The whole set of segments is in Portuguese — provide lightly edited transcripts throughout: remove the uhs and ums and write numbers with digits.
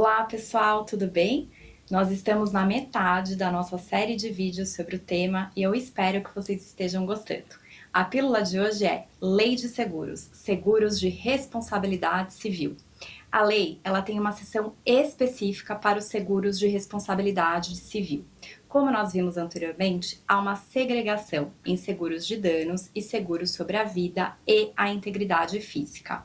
Olá pessoal, tudo bem? Nós estamos na metade da nossa série de vídeos sobre o tema e eu espero que vocês estejam gostando. A pílula de hoje é Lei de Seguros, Seguros de Responsabilidade Civil. A lei, ela tem uma seção específica para os seguros de responsabilidade civil. Como nós vimos anteriormente, há uma segregação em seguros de danos e seguros sobre a vida e a integridade física.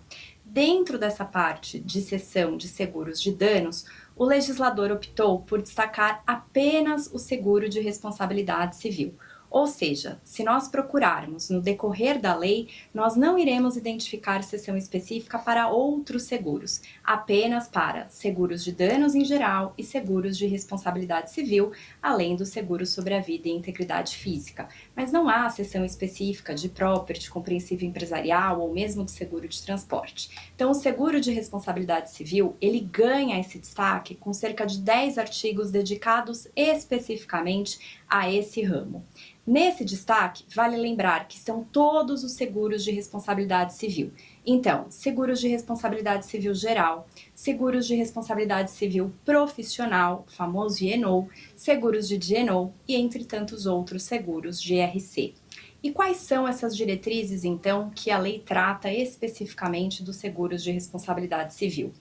Dentro dessa parte de seção de seguros de danos, o legislador optou por destacar apenas o seguro de responsabilidade civil. Ou seja, se nós procurarmos no decorrer da lei, nós não iremos identificar seção específica para outros seguros, apenas para seguros de danos em geral e seguros de responsabilidade civil, além dos seguros sobre a vida e integridade física. Mas não há seção específica de property, compreensível empresarial ou mesmo de seguro de transporte. Então, o seguro de responsabilidade civil, ele ganha esse destaque com cerca de 10 artigos dedicados especificamente a esse ramo. Nesse destaque, vale lembrar que são todos os seguros de responsabilidade civil. Então, seguros de responsabilidade civil geral, seguros de responsabilidade civil profissional, famoso E&O, seguros de D&O e entre tantos outros seguros de GRC. E quais são essas diretrizes, então, que a lei trata especificamente dos seguros de responsabilidade civil?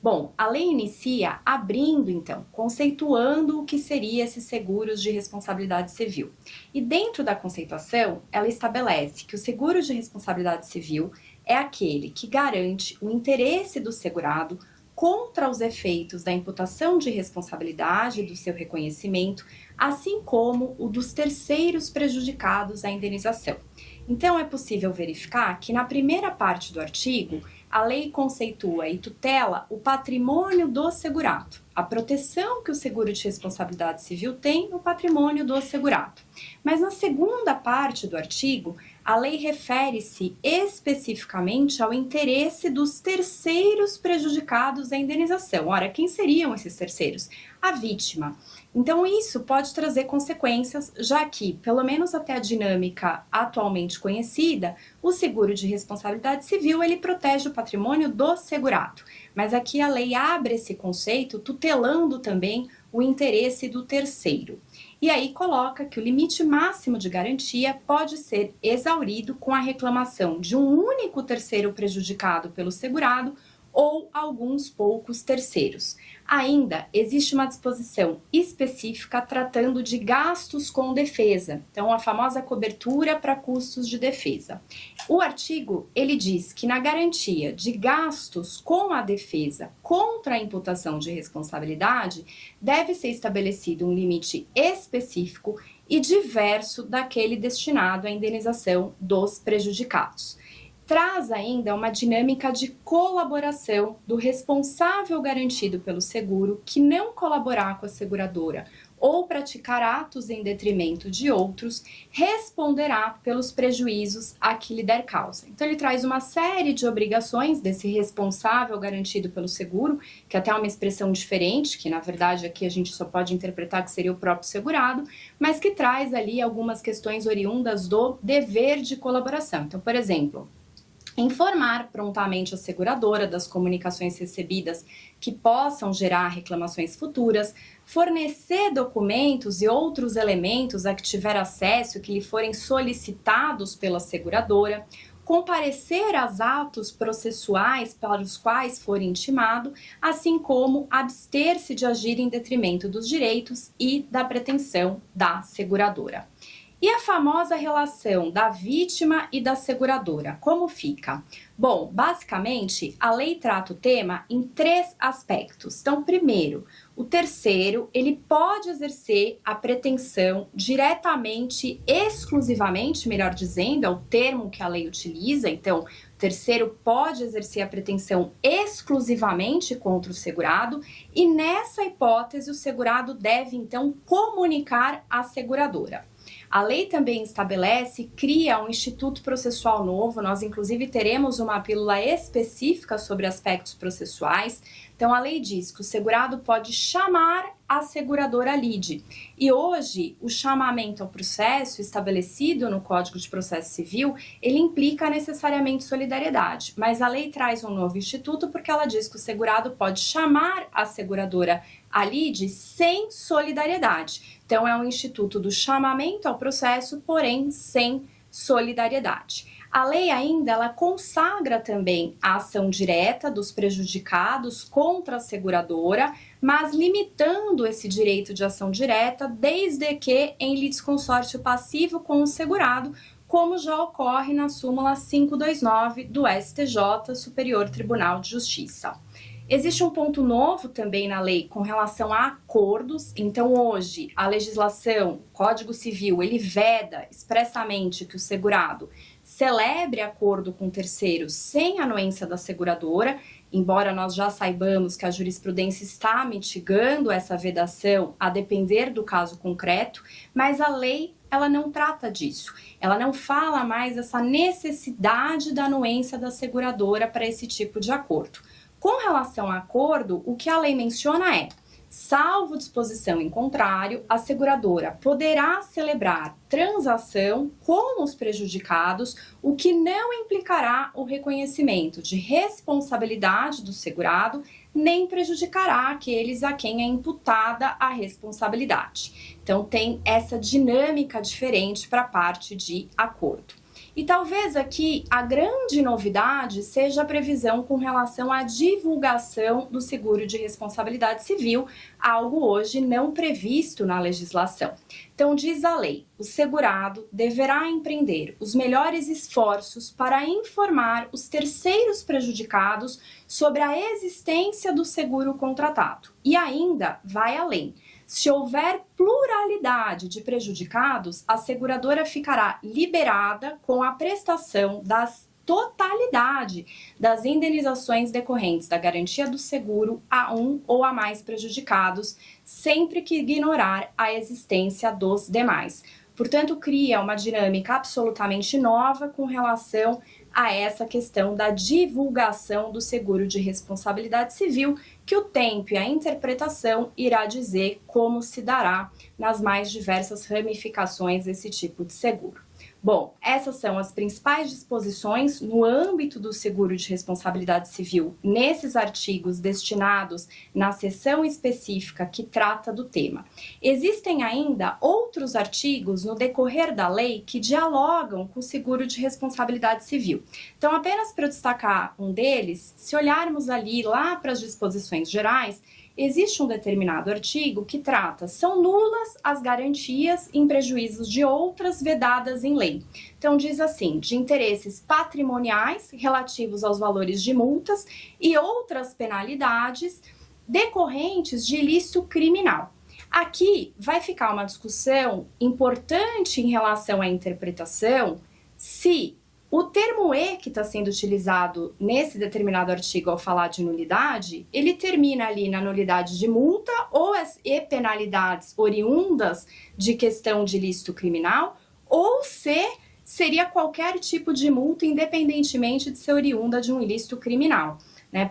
Bom, a lei inicia abrindo, então, conceituando o que seriam esses seguros de responsabilidade civil. E dentro da conceituação, ela estabelece que o seguro de responsabilidade civil é aquele que garante o interesse do segurado contra os efeitos da imputação de responsabilidade do seu reconhecimento, assim como o dos terceiros prejudicados à indenização. Então, é possível verificar que na primeira parte do artigo, a lei conceitua e tutela o patrimônio do segurado, a proteção que o seguro de responsabilidade civil tem no patrimônio do segurado. Mas na segunda parte do artigo, a lei refere-se especificamente ao interesse dos terceiros prejudicados à indenização. Ora, quem seriam esses terceiros? A vítima. Então, isso pode trazer consequências, já que, pelo menos até a dinâmica atualmente conhecida, o seguro de responsabilidade civil, ele protege o patrimônio do segurado. Mas aqui a lei abre esse conceito, tutelando também o interesse do terceiro. E aí coloca que o limite máximo de garantia pode ser exaurido com a reclamação de um único terceiro prejudicado pelo segurado ou alguns poucos terceiros. Ainda existe uma disposição específica tratando de gastos com defesa, então a famosa cobertura para custos de defesa. O artigo, ele diz que na garantia de gastos com a defesa contra a imputação de responsabilidade, deve ser estabelecido um limite específico e diverso daquele destinado à indenização dos prejudicados. Traz ainda uma dinâmica de colaboração do responsável garantido pelo seguro que não colaborar com a seguradora ou praticar atos em detrimento de outros, responderá pelos prejuízos a que lhe der causa. Então, ele traz uma série de obrigações desse responsável garantido pelo seguro, que até é uma expressão diferente, que na verdade aqui a gente só pode interpretar que seria o próprio segurado, mas que traz ali algumas questões oriundas do dever de colaboração. Então, por exemplo, informar prontamente a seguradora das comunicações recebidas que possam gerar reclamações futuras, fornecer documentos e outros elementos a que tiver acesso que lhe forem solicitados pela seguradora, comparecer aos atos processuais para os quais for intimado, assim como abster-se de agir em detrimento dos direitos e da pretensão da seguradora. E a famosa relação da vítima e da seguradora, como fica? Bom, basicamente, a lei trata o tema em 3 aspectos. Então, primeiro, o terceiro, ele pode exercer a pretensão diretamente, exclusivamente, melhor dizendo, é o termo que a lei utiliza. Então, o terceiro pode exercer a pretensão exclusivamente contra o segurado e, nessa hipótese, o segurado deve, então, comunicar à seguradora. A lei também estabelece e cria um instituto processual novo, nós inclusive teremos uma pílula específica sobre aspectos processuais, Então, a lei diz que o segurado pode chamar a seguradora lide. E hoje, o chamamento ao processo estabelecido no Código de Processo Civil, ele implica necessariamente solidariedade. Mas a lei traz um novo instituto porque ela diz que o segurado pode chamar a seguradora a lide sem solidariedade. Então, é um instituto do chamamento ao processo, porém sem solidariedade. A lei ainda ela consagra também a ação direta dos prejudicados contra a seguradora, mas limitando esse direito de ação direta desde que em litisconsórcio passivo com o segurado, como já ocorre na súmula 529 do STJ, Superior Tribunal de Justiça. Existe um ponto novo também na lei com relação a acordos. Então, hoje, a legislação, o Código Civil, ele veda expressamente que o segurado celebre acordo com terceiros sem anuência da seguradora, embora nós já saibamos que a jurisprudência está mitigando essa vedação a depender do caso concreto, mas a lei ela não trata disso. Ela não fala mais dessa necessidade da anuência da seguradora para esse tipo de acordo. Com relação a acordo, o que a lei menciona é: salvo disposição em contrário, a seguradora poderá celebrar transação com os prejudicados, o que não implicará o reconhecimento de responsabilidade do segurado, nem prejudicará aqueles a quem é imputada a responsabilidade. Então, tem essa dinâmica diferente para a parte de acordo. E talvez aqui a grande novidade seja a previsão com relação à divulgação do seguro de responsabilidade civil, algo hoje não previsto na legislação. Então, diz a lei, o segurado deverá empreender os melhores esforços para informar os terceiros prejudicados sobre a existência do seguro contratado. E ainda vai além. Se houver pluralidade de prejudicados, a seguradora ficará liberada com a prestação das totalidade das indenizações decorrentes da garantia do seguro a um ou a mais prejudicados, sempre que ignorar a existência dos demais. Portanto, cria uma dinâmica absolutamente nova com relação a essa questão da divulgação do seguro de responsabilidade civil, que o tempo e a interpretação irá dizer como se dará nas mais diversas ramificações desse tipo de seguro. Bom, essas são as principais disposições no âmbito do seguro de responsabilidade civil nesses artigos destinados na seção específica que trata do tema. Existem ainda outros artigos no decorrer da lei que dialogam com o seguro de responsabilidade civil. Então, apenas para eu destacar um deles, se olharmos ali lá para as disposições gerais, existe um determinado artigo que trata: são nulas as garantias em prejuízos de outras vedadas em lei. Então diz assim: de interesses patrimoniais relativos aos valores de multas e outras penalidades decorrentes de ilícito criminal. Aqui vai ficar uma discussão importante em relação à interpretação se o termo "e" que está sendo utilizado nesse determinado artigo ao falar de nulidade, ele termina ali na nulidade de multa ou e penalidades oriundas de questão de ilícito criminal, ou se seria qualquer tipo de multa, independentemente de ser oriunda de um ilícito criminal.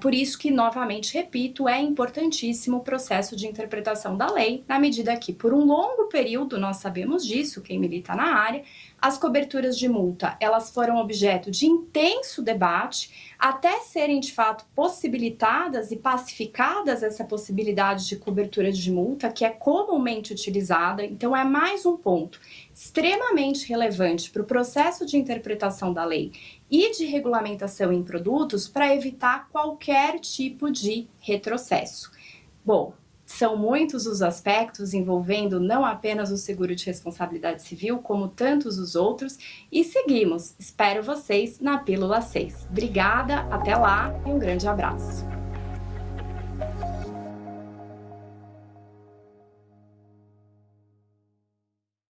Por isso que, novamente repito, é importantíssimo o processo de interpretação da lei, na medida que, por um longo período, nós sabemos disso, quem milita na área, as coberturas de multa, elas foram objeto de intenso debate, até serem de fato possibilitadas e pacificadas essa possibilidade de cobertura de multa, que é comumente utilizada. Então é mais um ponto extremamente relevante para o processo de interpretação da lei e de regulamentação em produtos para evitar qualquer tipo de retrocesso. Bom, são muitos os aspectos envolvendo não apenas o seguro de responsabilidade civil, como tantos os outros, e seguimos. Espero vocês na Pílula 6. Obrigada, até lá e um grande abraço.